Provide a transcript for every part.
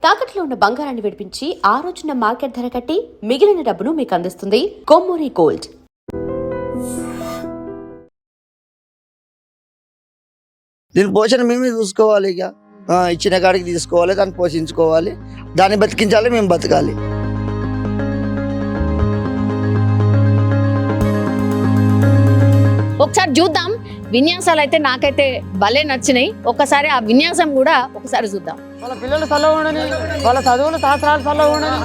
తాకట్లో ఉన్న బంగారాన్ని విడిపించి ఆ రోజున మార్కెట్ ధర కట్టి మిగిలిన డబ్బును మీకు అందిస్తుంది కొమ్మూరి గోల్డ్. దీని పోషణ మేమే చూసుకోవాలి. ఇక ఇచ్చిన కాడికి తీసుకోవాలి, దాన్ని పోషించుకోవాలి, దాన్ని బతికించాలి, మేము బతకాలి. ఒకసారి చూద్దాం. విన్యాసాలు అయితే నాకైతే భలే నచ్చినాయి. ఒక్కసారి ఆ విన్యాసం కూడా ఒకసారి చూద్దాం. వాళ్ళ పిల్లలు చల్లగా ఉండని, వాళ్ళ చదువులు శాస్త్రాలు చల్లగా ఉండని.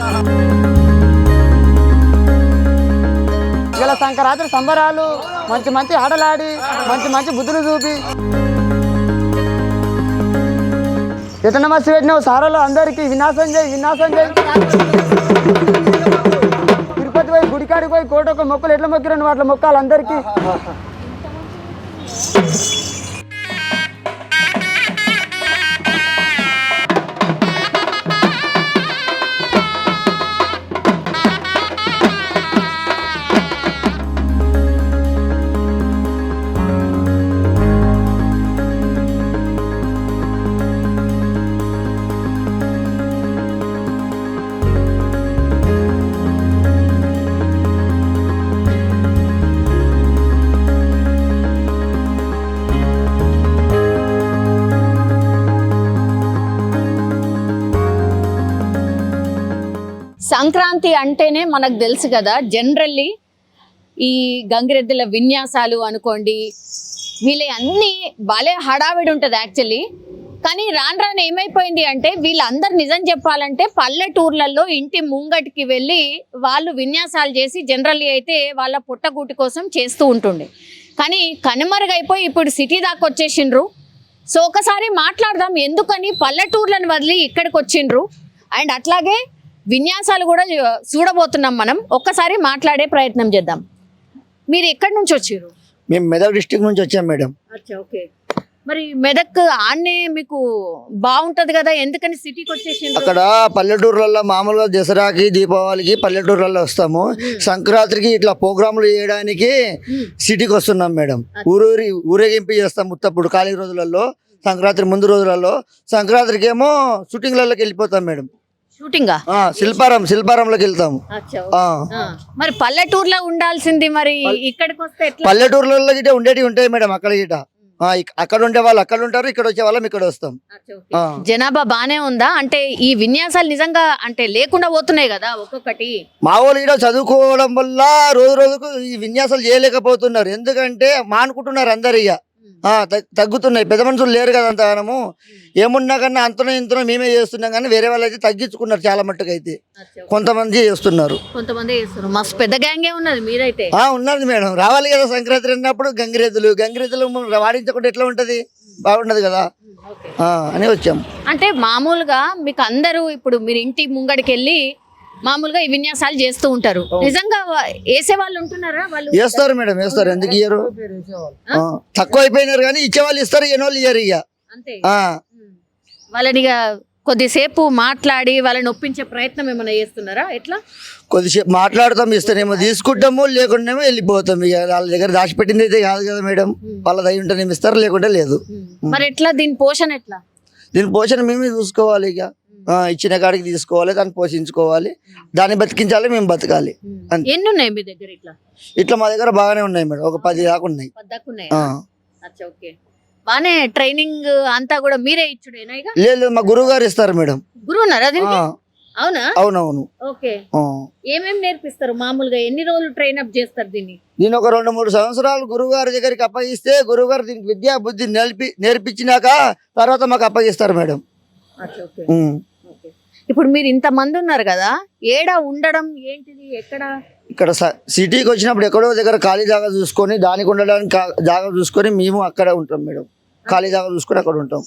ఇలా సంక్రాంతి సంబరాలు మంచి మంచి ఆటలాడి మంచి మంచి బుద్ధులు చూపి ఎట్లా మస్తు పెట్టినావు సారాలు అందరికీ వినాశం చేయి వినాశం చేయి. తిరుపతి పోయి గుడికాడికి పోయి కోటొక్క మొక్కలు ఎట్లా మొక్కిరండి వాటి మొక్కలు అందరికీ. సంక్రాంతి అంటేనే మనకు తెలుసు కదా, జనరల్లీ ఈ గంగిరెద్దుల విన్యాసాలు అనుకోండి, వీళ్ళ అన్నీ భలే హడావిడి ఉంటుంది యాక్చువల్లీ. కానీ రాను రాను ఏమైపోయింది అంటే వీళ్ళందరూ నిజం చెప్పాలంటే పల్లెటూర్లలో ఇంటి ముంగటికి వెళ్ళి వాళ్ళు విన్యాసాలు చేసి జనరల్లీ అయితే వాళ్ళ పుట్టగూటి కోసం చేస్తూ ఉంటుండే. కానీ కనుమరుగైపోయి ఇప్పుడు సిటీ దాకా వచ్చేసిండ్రు. సో ఒకసారి మాట్లాడదాం ఎందుకని పల్లెటూర్లను వదిలి ఇక్కడికి వచ్చిండ్రు, అండ్ అట్లాగే విన్యాసాలు కూడా చూడబోతున్నాం మనం. ఒక్కసారి మాట్లాడే ప్రయత్నం చేద్దాం. మీరు ఎక్కడి నుంచి వచ్చారు? మేము మెదక్ డిస్ట్రిక్ట్ నుంచి వచ్చాం మేడం. అచ్చా, ఓకే. మరి మెదక్ ఆన్నే మీకు బాగుంటది కదా, ఎందుకని సిటీకి వచ్చేసి? అక్కడ పల్లెటూర్లలో మామూలుగా దసరాకి దీపావళికి పల్లెటూర్లలో వస్తాము, సంక్రాంతికి ఇట్లా ప్రోగ్రాంలు చేయడానికి సిటీకి వస్తున్నాం మేడం. ఊరేగింపు చేస్తాం ఉత్తప్పుడు ఖాళీ రోజులలో, సంక్రాంతి ముందు రోజులలో. సంక్రాంతికి ఏమో షూటింగ్లలోకి వెళ్ళిపోతాం మేడం. షూటింగా? శిల్పారంలోకి వెళ్తాము. మరి పల్లెటూరులో ఉండాల్సింది, మరి ఇక్కడికి వస్తే పల్లెటూర్లలో గిట్ట ఉండేటివి ఉంటాయి మేడం. అక్కడ గిట్ట అక్కడ ఉండే వాళ్ళు అక్కడ ఉంటారు, ఇక్కడ వచ్చే వాళ్ళం ఇక్కడ వస్తాం. జనాభా బానే ఉందా? అంటే ఈ విన్యాసాలు నిజంగా అంటే లేకుండా పోతున్నాయి కదా ఒక్కొక్కటి. మా వాళ్ళు ఇక్కడ చదువుకోవడం వల్ల రోజు రోజుకు ఈ విన్యాసాలు చేయలేకపోతున్నారు. ఎందుకంటే మానుకుంటున్నారు అందరు. ఇక తగ్గుతున్నాయి. పెద్ద మనుషులు లేరు కదా అంతగానము. ఏమున్నా కన్నా అంతనో ఇంతనో మేమే చేస్తున్నాం, కానీ వేరే వాళ్ళు అయితే తగ్గించుకున్నారు చాలా మట్టుకు. అయితే కొంతమంది చేస్తున్నారు. మస్తు పెద్ద గ్యాంగే ఉన్నది మీరైతే. ఉన్నది మేడం. రావాలి కదా సంక్రాంతి అన్నప్పుడు గంగిరెద్దులు వాడించకుండా ఎట్లా ఉంటది, బాగుంటది కదా అని వచ్చాం. అంటే మామూలుగా మీకు అందరూ ఇప్పుడు మీరు ఇంటి ముంగడికి వెళ్ళి మామూలుగా ఈ విన్యాసాలు చేస్తూ ఉంటారు. నిజంగా వేసే వాళ్ళు ఉంటున్నారా? వాళ్ళు వేస్తారు మేడం, వేస్తారు. ఎందుకు ఇయ్యరు? తక్కువ అయిపోయినారు కానీ ఇచ్చేవాళ్ళు ఇస్తారు, ఏ వాళ్ళు ఇయ్యరు. ఇక అంతే. వాళ్ళని కొద్దిసేపు మాట్లాడి వాళ్ళని ఒప్పించే ప్రయత్నం ఏమైనా చేస్తున్నారా? ఎట్లా? కొద్దిసేపు మాట్లాడతాం, ఇస్తానేమో తీసుకుంటాము, లేకుండానేమో వెళ్ళిపోతాం. ఇక వాళ్ళ దగ్గర దాచిపెట్టింది అయితే కాదు కదా మేడం. వాళ్ళ దయ ఉంటేనేమో ఇస్తారు, లేకుంటే లేదు. మరి ఎట్లా దీని పోషణ? ఎట్లా దీని పోషణ మేమే చూసుకోవాలి. ఇక ఇచ్చిన కాడికి తీసుకోవాలి, దాన్ని పోషించుకోవాలి, దాన్ని బతికించాలి, మేము బతకాలి. ఎన్ని ఉన్నాయి మీ దగ్గర? ఇట్లా మా దగ్గర బాగానే ఉన్నాయి మేడం. ఒక 10 దాకా ఉన్నాయి. బానే ట్రైనింగ్ అంతా కూడా మీరే ఇచ్చుడేనా? లేదు, మా గురువు గారు ఇస్తారు మేడం. గురువు ఉన్నారా? అవునా? అవునవును. ఓకే. ఏమేమి నేర్పిస్తారు మామూలుగా? ఎన్ని రోజులు ట్రైన్ అప్ చేస్తారు దీన్ని? దీని ఒక 2-3 సంవత్సరాలు గురువు గారి దగ్గరికి అప్పగిస్తే గురువు గారు దీనికి విద్యా బుద్ధి నేర్పించినాక తర్వాత మాకు అప్పగిస్తారు మేడం. ఇప్పుడు మీరు ఇంత మంది ఉన్నారు కదా, ఏడా ఉండడం ఏంటిది? ఎక్కడ? ఇక్కడ సిటీకి వచ్చినప్పుడు ఎక్కడో దగ్గర ఖాళీ జాగా చూసుకొని, దానికి ఉండడానికి జాగా చూసుకొని మేము అక్కడ ఉంటాం మేడం. ఖాళీ జాగా చూసుకొని అక్కడ ఉంటాం.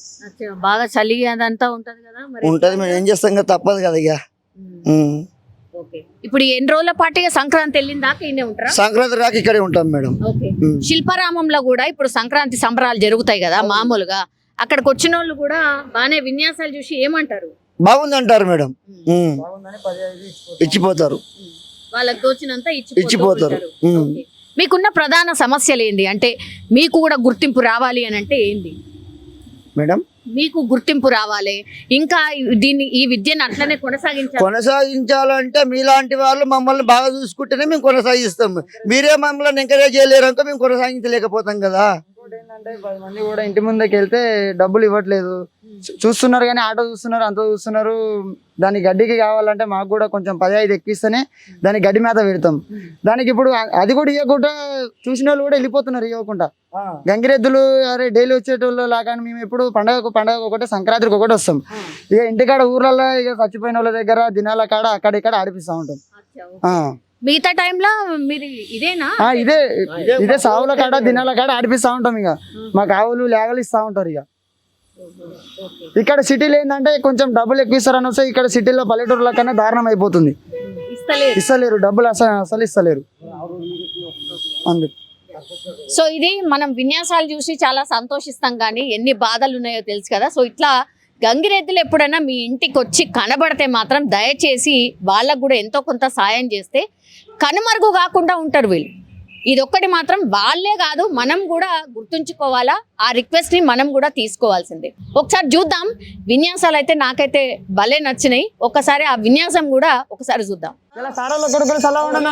బాగా చలి అదంతా ఉంటది కదా? ఉంటది మేడం, ఏం చేస్తాం కదా, తప్పదు కదా. ఇక ఇప్పుడు ఎన్ని రోజుల పాటుగా సంక్రాంతి వెళ్ళిన దాకా ఇన్నే ఉంటారా? సంక్రాంతి దాకా ఇక్కడే ఉంటాం మేడం. శిల్పారామంలో కూడా ఇప్పుడు సంక్రాంతి సంబరాలు జరుగుతాయి కదా మామూలుగా. అక్కడికి వచ్చిన వాళ్ళు కూడా బానే విన్యాసాలు చూసి ఏమంటారు? బాగుంది అంటారు మేడం. ఇచ్చిపోతారు, వాళ్ళకి తోచినంత ఇచ్చిపోతారు. మీకున్న ప్రధాన సమస్యలు ఏంటి? అంటే మీకు కూడా గుర్తింపు రావాలి అని అంటే ఏంది మేడం? మీకు గుర్తింపు రావాలి, ఇంకా ఈ విద్యను అట్లనే కొనసాగించాలి. కొనసాగించాలంటే మీలాంటి వాళ్ళు మమ్మల్ని బాగా చూసుకుంటేనే మేము కొనసాగిస్తాం. మీరే మమ్మల్ని ఎంకరేజ్ చేయలేరు అనుకో మేము కొనసాగించలేకపోతాం కదా. ఏంటంటే 10 మంది కూడా ఇంటి ముందుకి వెళ్తే డబ్బులు ఇవ్వట్లేదు. చూస్తున్నారు కానీ ఆటో చూస్తున్నారు, అంత చూస్తున్నారు. దాని గడ్డికి కావాలంటే మాకు కూడా కొంచెం 10-5 ఎక్కిస్తేనే దానికి గడ్డి మేత పెడతాం. దానికి ఇప్పుడు అది కూడా ఇవ్వకుండా చూసిన వాళ్ళు కూడా వెళ్ళిపోతున్నారు ఇవ్వకుండా. గంగిరెద్దులు అరే డైలీ వచ్చేటోళ్ళు లాగా మేము ఎప్పుడు పండగ ఒకటే సంక్రాంతికి ఒకటి వస్తాం. ఇక ఇంటికాడ ఊర్లలో ఇక చచ్చిపోయిన వాళ్ళ దగ్గర దినాల కాడ అక్కడిక్కడ ఆడిపిస్తూ ఉంటాం. మిగతా టైంలో మీరు ఇదేనా? ఇదే సావుల కాడ దినాల కాడ ఆడిపిస్తూ ఉంటాం. ఇక మాకు ఆవులు లేగలు ఇస్తూ ఉంటారు. ఇక ఇక్కడ సిటీలో ఏంటంటే కొంచెం డబ్బులు ఎక్కువ ఇస్తారని వస్తే ఇక్కడ సిటీలో పల్లెటూరుల కన్నా దారుణం అయిపోతుంది. ఇస్తలేరు డబ్బులు, అసలు ఇస్తలేరు. అందుకు సో ఇది మనం విన్యాసాలు చూసి చాలా సంతోషిస్తాం, కానీ ఎన్ని బాధలు ఉన్నాయో తెలుసు కదా. సో ఇట్లా గంగిరెద్దులు ఎప్పుడైనా మీ ఇంటికి వచ్చి కనబడితే మాత్రం దయచేసి వాళ్ళకు కూడా ఎంతో కొంత సాయం చేస్తే కనుమరుగు కాకుండా ఉంటారు వీళ్ళు. ఇదొక్కటి మాత్రం వాళ్ళే కాదు, మనం కూడా గుర్తుంచుకోవాలా. ఆ రిక్వెస్ట్ ని మనం కూడా తీసుకోవాల్సిందే. ఒకసారి చూద్దాం. విన్యాసాలు అయితే నాకైతే భలే నచ్చినాయి. ఒకసారి ఆ విన్యాసం కూడా ఒకసారి చూద్దాం. ఇలా సారాల కొడుకులు చల్ల ఉండనా,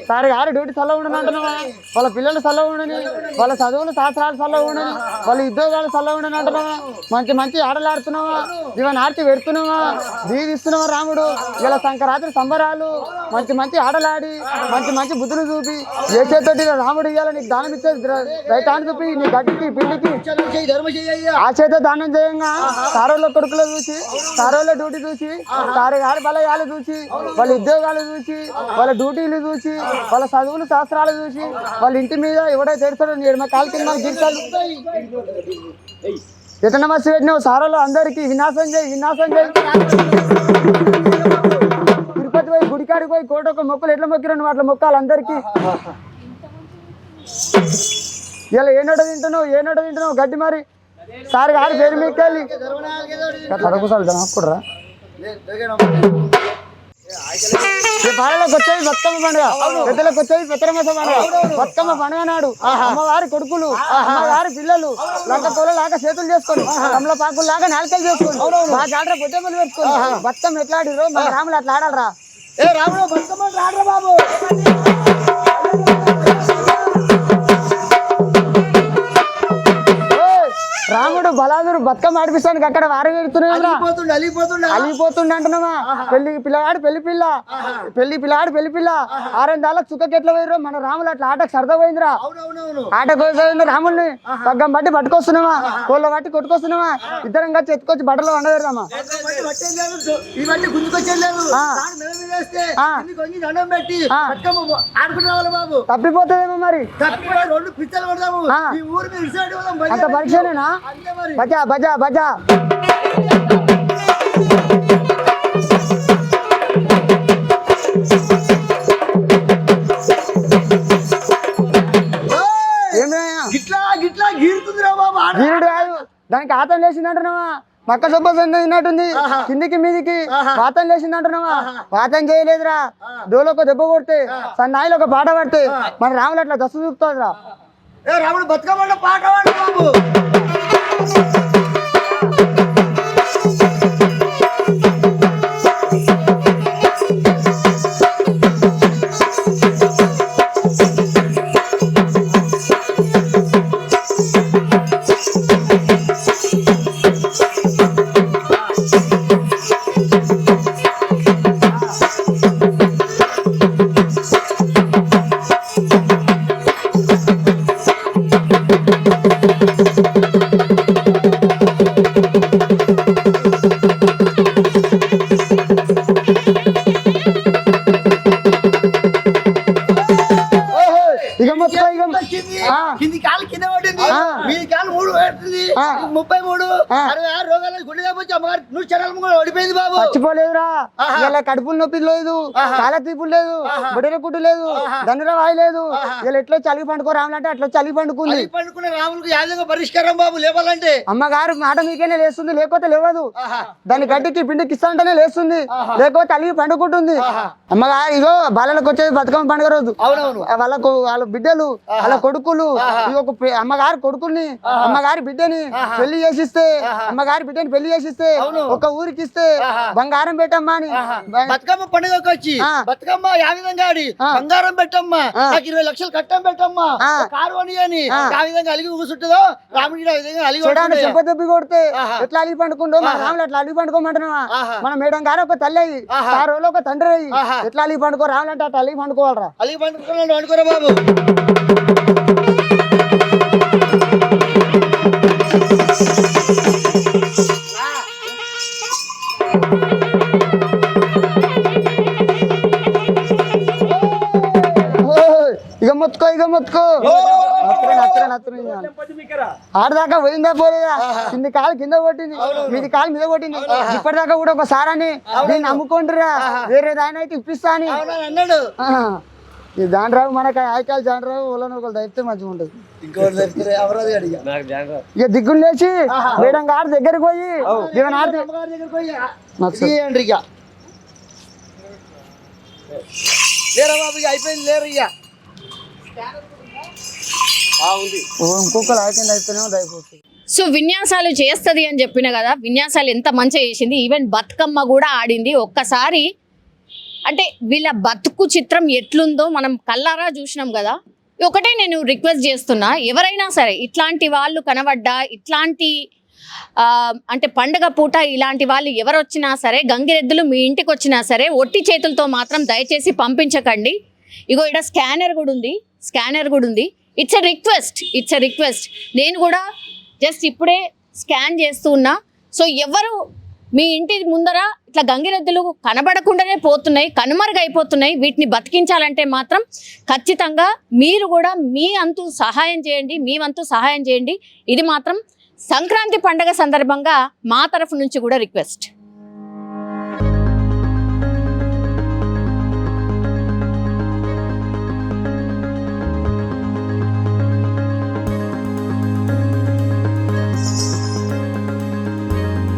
సార్ గారు డ్యూటీ చల్ల ఉండను అంటున్నావా, వాళ్ళ పిల్లలు చల్ల ఉండని, వాళ్ళ చదువులు శాస్త్రాలు చల్ల ఉండని, వాళ్ళ ఉద్యోగాలు చల్ల ఉండని అంటున్నావా, మంచి మంచి ఆటలు ఆడుతున్నావా, ఇవన్నీ ఆర్తి పెడుతున్నావా, దీవిస్తున్నావా రాముడు. ఇలా సంక్రాంతి సంబరాలు మంచి మంచి ఆటలాడి మంచి మంచి బుద్ధులు చూపి ఏ చేతోటి రాముడు ఇవ్వాలి నీకు దానం ఇచ్చేది రైట్ హ్యాండ్ చూపి నీ గడ్డికి పిండికి ఆ చేత దానం చేయంగా సారోళ్ళ కొడుకులు చూసి, సారోళ్ళ డ్యూటీ చూసి, సారి గారి బలయాలు చూసి, వాళ్ళ ఉద్యోగాలు చూసి, వాళ్ళ డ్యూటీలు చూసి, వాళ్ళ చదువులు శాస్త్రాలు చూసి, వాళ్ళ ఇంటి మీద ఎవడైతే తెడతాడో మా కాలు కింద మాకు తీర్చాలి. ఎట్లా మస్తు పెట్టినావు సారోళ్ళు అందరికీ వినాశం చేయి, వినాశం చేయి. తిరుపతి పోయి గుడికాడికి పోయి కోటొక్క మొక్కలు ఎట్లా మొక్కిరండి అట్లా మొక్కాలి అందరికీ. ఇలా ఏనాడో తింటున్నావు గడ్డి మరి. సార్ గారి పేరు మీకు వెళ్ళి అడగసాలి ఆపుకుడరా. పాలలోకి వచ్చేది బతుకమ్మ పండుగ, పెద్దలకు వచ్చేది పెత్తరమాస పండుగ. బతుకమ్మ పండుగ నాడు అమ్మవారి కొడుకులు, అమ్మవారి పిల్లలు లంక తోలలాగా చేతులు చేసుకొని, కమల పాకులు లాగా నాలుకలు చేసుకొని, మా ఆడరా పొట్టెమ్మలు పెట్టుకొని బతుకమ్మ ఎట్లా ఆడిరో మా రాములు అట్లా ఆడాలరా. ఏ రాముడు బతుకమ్మ ఆడరా బాబు. రాముడు బలాదురు బతుకమ్మ ఆడిపిస్తానికి అక్కడ వారు పెడుతున్నాడు, అలిగిపోతుండే అంటున్నావా. పెళ్లి పిల్లగాడు పెళ్లి పిల్ల 6 ఏళ్ళకి చుక్కకి ఎట్లా పోయిర్రు మన రాములు అట్లా ఆటకు సరదా పోయిందిరా. ఆటకు పోయింది రాముల్ని పగ్గం బట్టి పట్టుకొస్తున్నావా, కోళ్ళ బట్టి కొట్టుకొస్తున్నావా, ఇద్దరం కలిసి ఎత్తుకొచ్చి బట్టలో వండవేద్దామా. తప్పిపోతుందేమో మరి అంత పరీక్షనేనా. బజా బజా బజా గీరుడు కాదు దానికి ఆతం లేచిందంటున్నావా. పక్క సొప్ప తిన్నట్టుంది కిందికి మీదికి పాతం లేచిందంటున్నావా. పాతం చేయలేదురా. డోలకు దెబ్బ కొడితే సన్నాయిలు ఒక పాట పడితే మన రాములు అట్లా దస్తు చూపుతుందిరా. రాముడు బతుకమ్మ పాట పాడు బాబు. కింది కాలు కింద పడింది, మీ కాలు 3 పెడుతుంది, 33, 66 రోగాలు గుండె అమ్మగారు నువ్వు చెరలు కూడా ఓడిపోయింది బాబు. చచ్చిపోలేదురా, ఇలా కడుపులు నొప్పి లేదు, కాల తీపులు లేదు, బొడెల కుట్టు లేదు, దండర వాయి లేదు. ఇలా ఎట్లా చలిగి పండుకో రావాలంటే అట్లా చలిగి పండుకుంది. పండుకునే రాములకు యాదంగా పరిష్కారం బాబు లేవాలంటే. అమ్మగారు మాట మీకేనే లేస్తుంది, లేకపోతే లేవదు. దాని గడ్డికి పిండికి ఇస్తాంటేనే లేస్తుంది, లేకపోతే అలిగి పండుకుంటుంది. అమ్మగారు ఇగో బాలలకు వచ్చేది బతుకమ్మ పండుగ రోజు. వాళ్ళ బిడ్డలు, వాళ్ళ కొడుకులు, అమ్మగారు కొడుకుల్ని, అమ్మగారి బిడ్డని పెళ్లి చేసిస్తే, అమ్మగారి బిడ్డని పెళ్లి చేసిస్తే ఒక ఊరికి ఇస్తే బంగారం పెట్టమ్మా అని. బతుకమ్మ పండుగకి వచ్చి బతుకమ్మ యా విధంగా ఆడి బంగారం పెట్టమ్మా, నాకు 20 లక్షలు కట్టం పెట్టమ్మా, కారు అని ఆ విధంగా అలిగి కూర్చుంటుందో రాముడి ఆ విధంగా అలిగి చెప్పదెబ్బి కొడితే ఎట్లా అలిగి పండుకుంటో మన రాములు అట్లా అలిగి పండుకోమంటున్నావా? మన మేడం గారు ఒక తల్లి అయ్యి, ఆ రోజు ఒక తండ్రి అయ్యి ఎట్లా అలిగి పండుకో రావాలంటే అట్లా అలిగి పండుకోవాలరా. అలిగి పండుకోవాలంటే అనుకోరా బాబు. ఇక మొత్తుకో ఆడదాకా పోయిందా పోలేదా? కింది కాలు కింద కొట్టింది, మీది కాలు మీద కొట్టింది. ఇప్పటిదాకా కూడా ఒకసారి అని దీన్ని నమ్ముకుంటురా, వేరే దాని అయితే ఇప్పిస్తా అని అన్నాడు. ఈ జానరావు మనకు ఆయకాలు జానరావు వాళ్ళని ఒకళ్ళు దైతే మంచిగా ఉంటుంది. ఇక దిగ్గులు లేచి మేడం గారి దగ్గరికి పోయి దీవెన లేరా బాబు ఇక అయిపోయింది. లేరు ఇక ఇంకొకరు ఆయకండి అయితేనేమో దయపోతుంది. సో విన్యాసాలు చేస్తుంది అని చెప్పిన కదా, విన్యాసాలు ఎంత మంచిగా చేసింది. ఈవెన్ బతుకమ్మ కూడా ఆడింది. ఒక్కసారి అంటే వీళ్ళ బతుకు చిత్రం ఎట్లుందో మనం కల్లారా చూసినాం కదా. ఒకటే నేను రిక్వెస్ట్ చేస్తున్నా, ఎవరైనా సరే ఇట్లాంటి వాళ్ళు కనబడ్డా, ఇట్లాంటి అంటే పండగ పూట ఇలాంటి వాళ్ళు ఎవరు వచ్చినా సరే, గంగిరెద్దులు మీ ఇంటికి వచ్చినా సరే ఒట్టి చేతులతో మాత్రం దయచేసి పంపించకండి. ఇగో ఇక్కడ స్కానర్ కూడా ఉంది. It's a request. నేను కూడా జస్ట్ ఇప్పుడే స్కాన్ చేస్తూ ఉన్నా. సో ఎవరు మీ ఇంటి ముందర ఇట్లా గంగిరెద్దులు కనబడకుండానే పోతున్నాయి, కనుమరుగైపోతున్నాయి. వీటిని బతికించాలంటే మాత్రం ఖచ్చితంగా మీరు కూడా మీ వంతు సహాయం చేయండి. ఇది మాత్రం సంక్రాంతి పండగ సందర్భంగా మా తరఫు నుంచి కూడా రిక్వెస్ట్.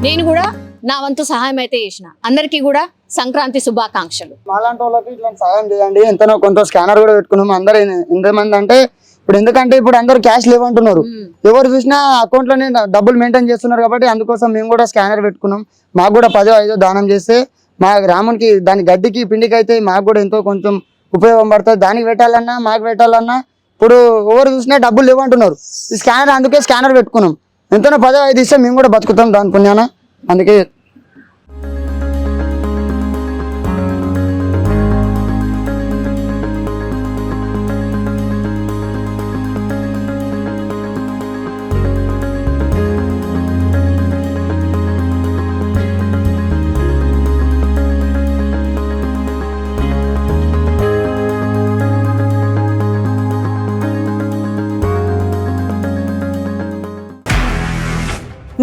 నేను కూడా నా వంతు సహాయం అయితే చేసిన. అందరికీ కూడా సంక్రాంతి శుభాకాంక్షలు. మాలాంటి వాళ్ళకి ఇట్లాంటి సహాయం చేయండి. ఎంతనో కొంత స్కానర్ కూడా పెట్టుకున్నాము. అందరూ ఎంతమంది అంటే ఇప్పుడు అందరూ క్యాష్ లేవంటున్నారు. ఎవరు చూసినా అకౌంట్ లోనే డబ్బులు మెయింటైన్ చేస్తున్నారు కాబట్టి అందుకోసం మేము కూడా స్కానర్ పెట్టుకున్నాం. మాకు కూడా 10 or 5 దానం చేస్తే మా రామునికి దాని గడ్డికి పిండికి అయితే మాకు కూడా ఎంతో కొంచెం ఉపయోగం పడుతుంది. దానికి పెట్టాలన్నా మాకు పెట్టాలన్నా ఇప్పుడు ఎవరు చూసినా డబ్బులు లేవంటున్నారు. ఈ స్కానర్ అందుకే స్కానర్ పెట్టుకున్నాం. ఎంతనో 10 or 5 ఇస్తే మేము కూడా బతుకుతాం దాని పుణ్యాన. అందుకే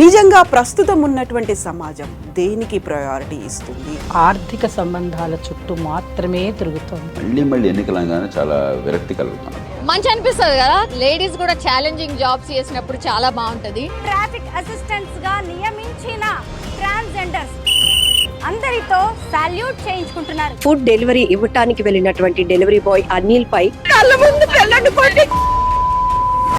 నిజంగా ప్రస్తుతం ఉన్నటువంటి సమాజం దేనికి ప్రయారిటీ ఇస్తుంది? ఆర్థిక సంబంధాల చుట్టూ మాత్రమే తిరుగుతుంది. మళ్ళీ ఎన్నికలంగానే చాలా విరక్తి కలుగుతాం. మంచి అనిపిస్తుంది కదా, లేడీస్ కూడా ఛాలెంజింగ్ జాబ్స్ చేసినప్పుడు చాలా బాగుంటది. ట్రాఫిక్ అసిస్టెంట్స్ గా నియమించిన ట్రాన్స్జెండర్స్ అందరితో సాల్యూట్ చేయించుకుంటున్నారు. ఫుడ్ డెలివరీ ఇవ్వటానికి వెళ్ళినటువంటి డెలివరీ బాయ్ అనిల్ పై కళ్ళ ముందు